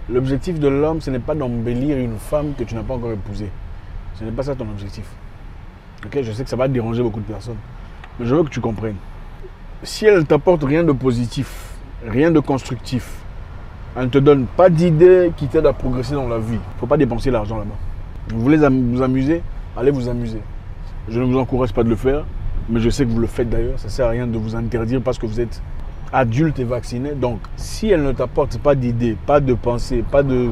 L'objectif de l'homme, ce n'est pas d'embellir une femme que tu n'as pas encore épousée. Ce n'est pas ça ton objectif. Ok, je sais que ça va déranger beaucoup de personnes. Mais je veux que tu comprennes. Si elle ne t'apporte rien de positif, rien de constructif, elle ne te donne pas d'idées qui t'aident à progresser dans la vie, il ne faut pas dépenser l'argent là-bas. Vous voulez vous amuser? Allez vous amuser. Je ne vous encourage pas de le faire, mais je sais que vous le faites d'ailleurs. Ça ne sert à rien de vous interdire parce que vous êtes adulte et vacciné. Donc, si elle ne t'apporte pas d'idées, pas de pensée, pas de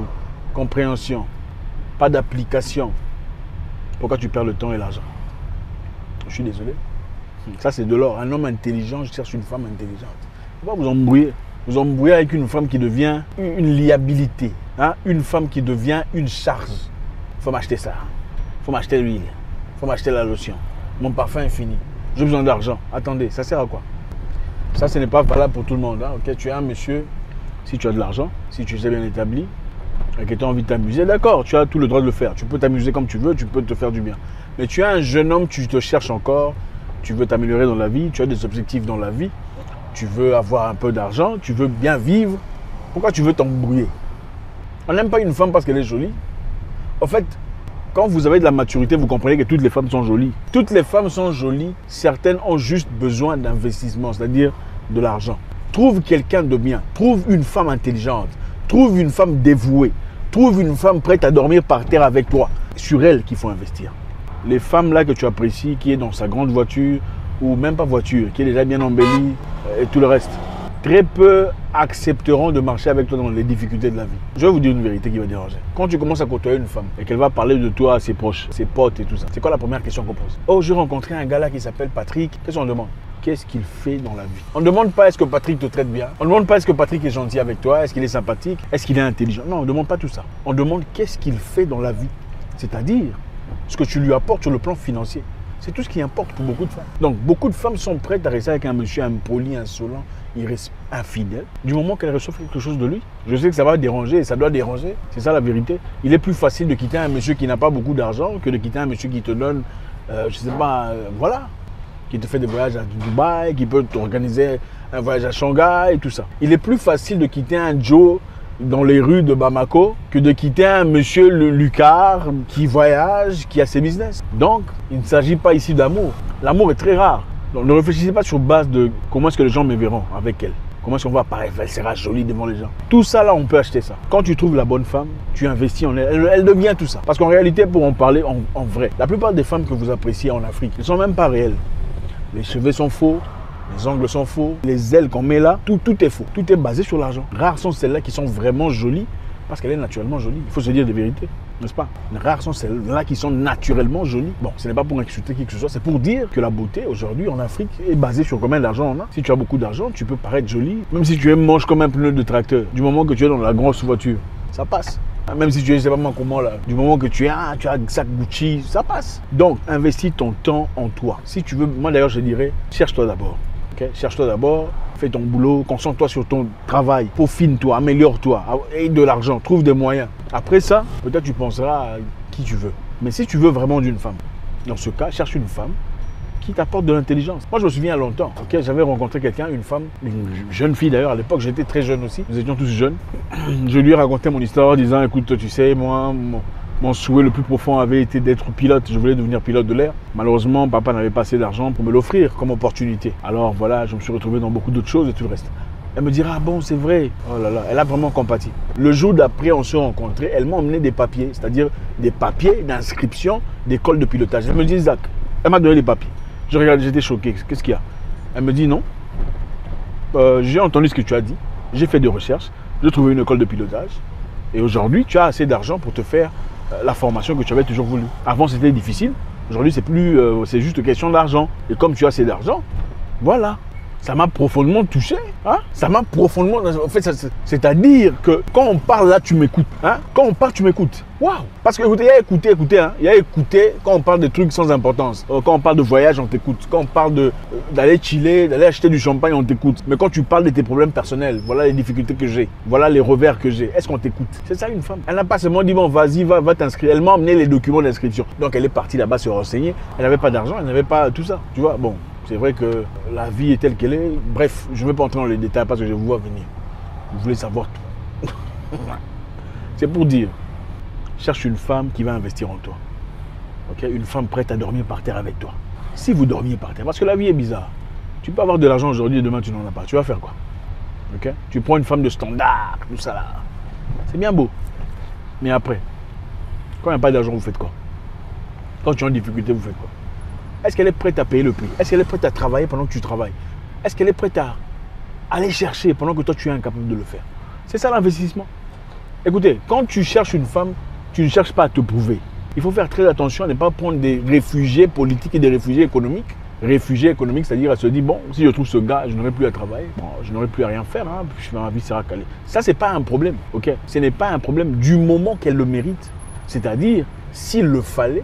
compréhension, pas d'application, pourquoi tu perds le temps et l'argent? Je suis désolé. Ça, c'est de l'or. Un homme intelligent, je cherche une femme intelligente. Il ne faut pas vous embrouiller. Vous embrouillez avec une femme qui devient une liabilité. Hein? Une femme qui devient une charge. Il faut m'acheter ça. Il faut m'acheter l'huile. Il faut m'acheter la lotion. Mon parfum est fini. J'ai besoin d'argent. Attendez, ça sert à quoi? Ça, ce n'est pas valable pour tout le monde. Hein? Okay? Tu es un monsieur, si tu as de l'argent, si tu es bien établi, et que tu as envie de t'amuser, d'accord, tu as tout le droit de le faire. Tu peux t'amuser comme tu veux, tu peux te faire du bien. Mais tu es un jeune homme, tu te cherches encore, tu veux t'améliorer dans la vie, tu as des objectifs dans la vie, tu veux avoir un peu d'argent, tu veux bien vivre. Pourquoi tu veux t'embrouiller? On n'aime pas une femme parce qu'elle est jolie. En fait, quand vous avez de la maturité, vous comprenez que toutes les femmes sont jolies. Toutes les femmes sont jolies, certaines ont juste besoin d'investissement, c'est-à-dire de l'argent. Trouve quelqu'un de bien, trouve une femme intelligente, trouve une femme dévouée, trouve une femme prête à dormir par terre avec toi. C'est sur elle qu'il faut investir. Les femmes là que tu apprécies, qui est dans sa grande voiture, ou même pas voiture, qui est déjà bien embellie, et tout le reste, très peu accepteront de marcher avec toi dans les difficultés de la vie. Je vais vous dire une vérité qui va déranger. Quand tu commences à côtoyer une femme et qu'elle va parler de toi à ses proches, ses potes et tout ça, c'est quoi la première question qu'on pose? Oh, j'ai rencontré un gars là qui s'appelle Patrick. Qu'est-ce qu'on demande? Qu'est-ce qu'il fait dans la vie? On ne demande pas est-ce que Patrick te traite bien. On ne demande pas est-ce que Patrick est gentil avec toi, est-ce qu'il est sympathique, est-ce qu'il est intelligent. Non, on ne demande pas tout ça. On demande qu'est-ce qu'il fait dans la vie. C'est-à-dire ce que tu lui apportes sur le plan financier. C'est tout ce qui importe pour beaucoup de femmes. Donc, beaucoup de femmes sont prêtes à rester avec un monsieur impoli, insolent, infidèle, du moment qu'elles reçoivent quelque chose de lui. Je sais que ça va déranger et ça doit déranger. C'est ça la vérité. Il est plus facile de quitter un monsieur qui n'a pas beaucoup d'argent que de quitter un monsieur qui te donne, je ne sais pas, voilà, qui te fait des voyages à Dubaï, qui peut t'organiser un voyage à Shanghai et tout ça. Il est plus facile de quitter un Joe dans les rues de Bamako que de quitter un monsieur Lucard qui voyage, qui a ses business. Donc, il ne s'agit pas ici d'amour. L'amour est très rare. Donc, ne réfléchissez pas sur base de comment est-ce que les gens me verront avec elle. Comment est-ce qu'on va apparaître? Elle sera jolie devant les gens. Tout ça, là, on peut acheter ça. Quand tu trouves la bonne femme, tu investis en elle. Elle devient tout ça. Parce qu'en réalité, pour en parler en vrai, la plupart des femmes que vous appréciez en Afrique ne sont même pas réelles. Les cheveux sont faux. Les ongles sont faux, les ailes qu'on met là, tout est faux. Tout est basé sur l'argent. Rares sont celles-là qui sont vraiment jolies parce qu'elle est naturellement jolie. Il faut se dire des vérités, n'est-ce pas? Rares sont celles-là qui sont naturellement jolies. Bon, ce n'est pas pour insulter qui que ce soit, c'est pour dire que la beauté aujourd'hui en Afrique est basée sur combien d'argent on a. Si tu as beaucoup d'argent, tu peux paraître jolie, même si tu es moche comme un pneu de tracteur. Du moment que tu es dans la grosse voiture, ça passe. Même si tu es, je sais pas comment là, du moment que tu as un sac Gucci, ça passe. Donc, investis ton temps en toi. Si tu veux, moi d'ailleurs je dirais, cherche-toi d'abord. Cherche-toi d'abord, fais ton boulot, concentre-toi sur ton travail, peaufine-toi, améliore-toi, aie de l'argent, trouve des moyens. Après ça, peut-être tu penseras à qui tu veux. Mais si tu veux vraiment d'une femme, dans ce cas, cherche une femme qui t'apporte de l'intelligence. Moi, je me souviens il y a longtemps, j'avais rencontré quelqu'un, une femme, une jeune fille d'ailleurs, à l'époque, j'étais très jeune aussi, nous étions tous jeunes. Je lui ai raconté mon histoire en disant, écoute, tu sais, moi, mon souhait le plus profond avait été d'être pilote. Je voulais devenir pilote de l'air. Malheureusement, papa n'avait pas assez d'argent pour me l'offrir comme opportunité. Alors voilà, je me suis retrouvé dans beaucoup d'autres choses et tout le reste. Elle me dira, ah bon, c'est vrai. Oh là là, elle a vraiment compati. Le jour d'après, on s'est rencontrés. Elle m'a emmené des papiers, c'est-à-dire des papiers d'inscription d'école de pilotage. Elle me dit, Zach, elle m'a donné les papiers. Je regarde, j'étais choqué. Qu'est-ce qu'il y a? Elle me dit, non. J'ai entendu ce que tu as dit. J'ai fait des recherches. J'ai trouvé une école de pilotage. Et aujourd'hui, tu as assez d'argent pour te faire la formation que tu avais toujours voulu. Avant, c'était difficile. Aujourd'hui, c'est plus, c'est juste question d'argent. Et comme tu as assez d'argent, voilà. Ça m'a profondément touché. Hein? Ça m'a profondément... En fait, c'est-à-dire que quand on parle là, tu m'écoutes. Hein? Quand on parle, tu m'écoutes. Waouh! Parce que écoutez, écoutez, hein? Il y a écouté quand on parle de trucs sans importance. Quand on parle de voyage, on t'écoute. Quand on parle d'aller chiller, d'aller acheter du champagne, on t'écoute. Mais quand tu parles de tes problèmes personnels, voilà les difficultés que j'ai. Voilà les revers que j'ai. Est-ce qu'on t'écoute? C'est ça une femme. Elle n'a pas seulement dit, bon, vas-y, va t'inscrire. Elle m'a emmené les documents d'inscription. Donc elle est partie là-bas se renseigner. Elle n'avait pas d'argent, elle n'avait pas tout ça. Tu vois, bon. C'est vrai que la vie est telle qu'elle est. Bref, je ne vais pas entrer dans les détails parce que je vous vois venir. Vous voulez savoir tout. C'est pour dire, cherche une femme qui va investir en toi. Okay? Une femme prête à dormir par terre avec toi. Si vous dormiez par terre, parce que la vie est bizarre. Tu peux avoir de l'argent aujourd'hui et demain tu n'en as pas. Tu vas faire quoi? Okay? Tu prends une femme de standard, tout ça là. C'est bien beau. Mais après, quand il n'y a pas d'argent, vous faites quoi? Quand tu es en difficulté, vous faites quoi? Est-ce qu'elle est prête à payer le prix? Est-ce qu'elle est prête à travailler pendant que tu travailles? Est-ce qu'elle est prête à aller chercher pendant que toi tu es incapable de le faire? C'est ça l'investissement. Écoutez, quand tu cherches une femme, tu ne cherches pas à te prouver. Il faut faire très attention à ne pas prendre des réfugiés politiques et des réfugiés économiques. Réfugiés économiques, c'est-à-dire à se dire, bon, si je trouve ce gars, je n'aurai plus à travailler, bon, je n'aurai plus à rien faire, hein, puis ma vie sera calée. Ça, c'est pas un problème, ok? Ce n'est pas un problème du moment qu'elle le mérite. C'est-à-dire, s'il le fallait,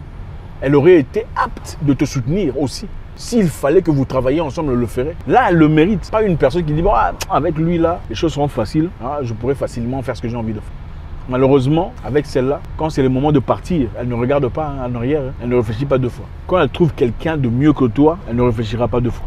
elle aurait été apte de te soutenir aussi. S'il fallait que vous travailliez ensemble, elle le ferait. Là, elle le mérite. Pas une personne qui dit, bon, avec lui, là, les choses seront faciles, hein, je pourrais facilement faire ce que j'ai envie de faire. Malheureusement, avec celle-là, quand c'est le moment de partir, elle ne regarde pas en arrière, hein, elle ne réfléchit pas deux fois. Quand elle trouve quelqu'un de mieux que toi, elle ne réfléchira pas deux fois.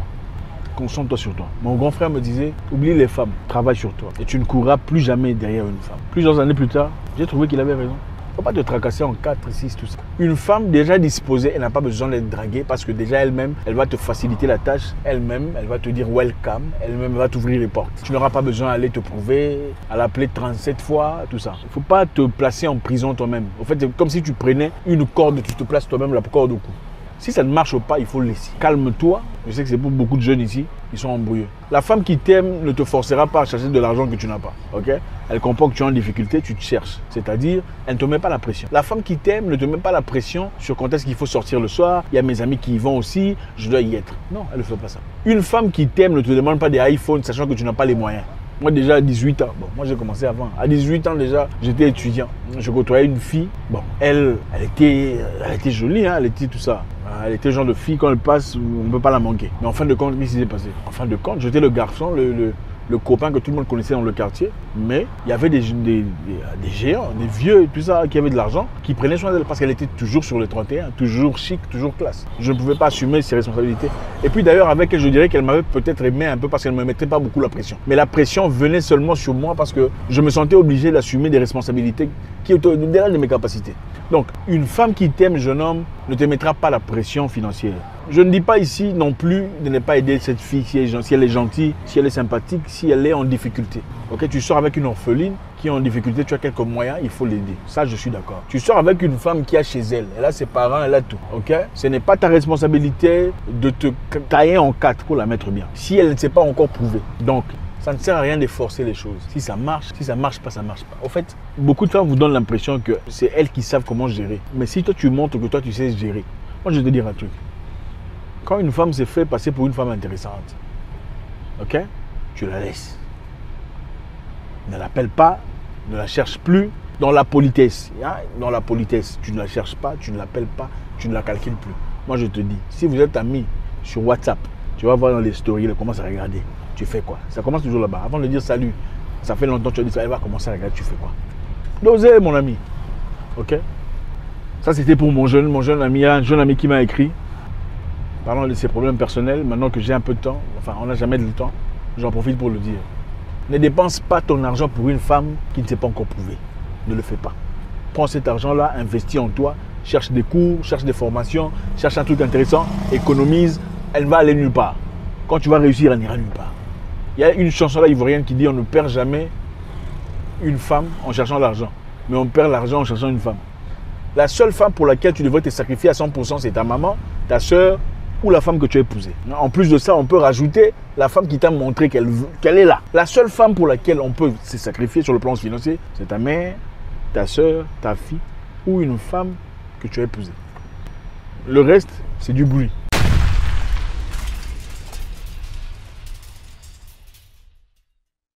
Concentre-toi sur toi. Mon grand frère me disait, oublie les femmes, travaille sur toi. Et tu ne courras plus jamais derrière une femme. Plusieurs années plus tard, j'ai trouvé qu'il avait raison. Il ne faut pas te tracasser en 4, 6, tout ça. Une femme déjà disposée, elle n'a pas besoin d'être draguée parce que déjà elle-même, elle va te faciliter la tâche. Elle-même, elle va te dire welcome. Elle-même va t'ouvrir les portes. Tu n'auras pas besoin d'aller te prouver, à l'appeler 37 fois, tout ça. Il ne faut pas te placer en prison toi-même. En fait, c'est comme si tu prenais une corde, tu te places toi-même la corde au cou. Si ça ne marche pas, il faut le laisser. Calme-toi. Je sais que c'est pour beaucoup de jeunes ici, ils sont embrouillés. La femme qui t'aime ne te forcera pas à chercher de l'argent que tu n'as pas. Okay? Elle comprend que tu es en difficulté, tu te cherches. C'est-à-dire, elle ne te met pas la pression. La femme qui t'aime ne te met pas la pression sur quand est-ce qu'il faut sortir le soir. Il y a mes amis qui y vont aussi, je dois y être. Non, elle ne fait pas ça. Une femme qui t'aime ne te demande pas des iPhones, sachant que tu n'as pas les moyens. Moi déjà à 18 ans, bon, moi j'ai commencé avant. À 18 ans déjà, j'étais étudiant. Je côtoyais une fille. Bon, elle était jolie, hein, elle était tout ça. Elle était le genre de fille, quand elle passe, on ne peut pas la manquer. Mais en fin de compte, qu'est-ce qui s'est passé? En fin de compte, j'étais le garçon, le copain que tout le monde connaissait dans le quartier. Mais il y avait des géants, des vieux, tout ça, qui avaient de l'argent, qui prenaient soin d'elle parce qu'elle était toujours sur les 31, toujours chic, toujours classe. Je ne pouvais pas assumer ses responsabilités. Et puis d'ailleurs, avec elle, je dirais qu'elle m'avait peut-être aimé un peu parce qu'elle ne me mettait pas beaucoup la pression. Mais la pression venait seulement sur moi parce que je me sentais obligé d'assumer des responsabilités qui étaient au-delà de mes capacités. Donc, une femme qui t'aime, jeune homme, ne te mettra pas la pression financière. Je ne dis pas ici non plus de ne pas aider cette fille si elle est gentille, si elle est sympathique, si elle est en difficulté. Okay? Tu sors avec une orpheline qui est en difficulté, tu as quelques moyens, il faut l'aider. Ça, je suis d'accord. Tu sors avec une femme qui a chez elle, elle a ses parents, elle a tout. Okay? Ce n'est pas ta responsabilité de te tailler en quatre pour la mettre bien. Si elle ne s'est pas encore prouvée. Donc, ça ne sert à rien de forcer les choses. Si ça marche pas, ça marche pas. En fait, beaucoup de femmes vous donnent l'impression que c'est elles qui savent comment gérer. Mais si toi, tu montres que toi, tu sais gérer. Moi, je vais te dire un truc. Quand une femme s'est fait passer pour une femme intéressante, ok, tu la laisses. Ne l'appelle pas, ne la cherche plus. Dans la politesse, hein? Dans la politesse, tu ne la cherches pas, tu ne l'appelles pas, tu ne la calcules plus. Moi, je te dis, si vous êtes amis sur WhatsApp, tu vas voir dans les stories, elle commence à regarder. Tu fais quoi? Ça commence toujours là-bas. Avant de dire salut, ça fait longtemps que tu as dit ça, elle va commencer à regarder, tu fais quoi? D'oser, mon ami. Ok? Ça, c'était pour mon jeune ami. Il y a un jeune ami qui m'a écrit. Parlant de ses problèmes personnels, maintenant que j'ai un peu de temps, enfin, on n'a jamais de temps, j'en profite pour le dire. Ne dépense pas ton argent pour une femme qui ne s'est pas encore prouvée. Ne le fais pas. Prends cet argent-là, investis en toi, cherche des cours, cherche des formations, cherche un truc intéressant, économise, elle va aller nulle part. Quand tu vas réussir, elle n'ira nulle part. Il y a une chanson là ivoirienne qui dit on ne perd jamais une femme en cherchant l'argent, mais on perd l'argent en cherchant une femme. La seule femme pour laquelle tu devrais te sacrifier à 100%, c'est ta maman, ta soeur ou la femme que tu as épousée. En plus de ça, on peut rajouter la femme qui t'a montré qu'elle est là. La seule femme pour laquelle on peut se sacrifier sur le plan financier, c'est ta mère, ta soeur, ta fille ou une femme que tu as épousée. Le reste, c'est du bruit.